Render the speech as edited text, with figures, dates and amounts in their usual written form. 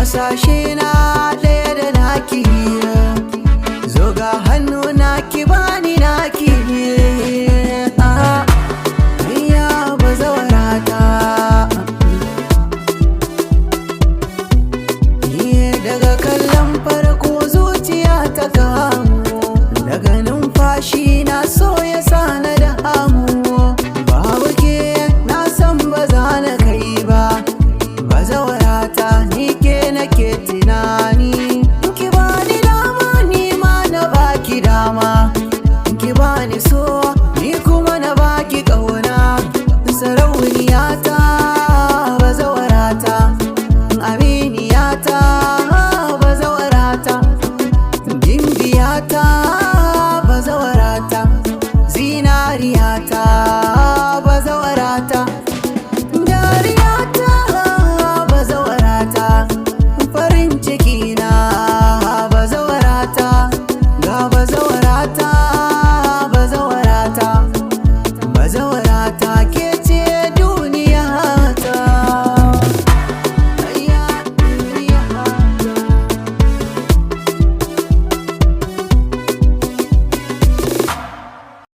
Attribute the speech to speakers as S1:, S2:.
S1: hasashe na ɗaya da naki, zo ga hannu naki bani naki. Ayya bazawarata, daga kallon farko zuciya ta kamu, daga numfashi na so ya sa na damu. Babu ke na san ba za na kai ba, bazawarata ni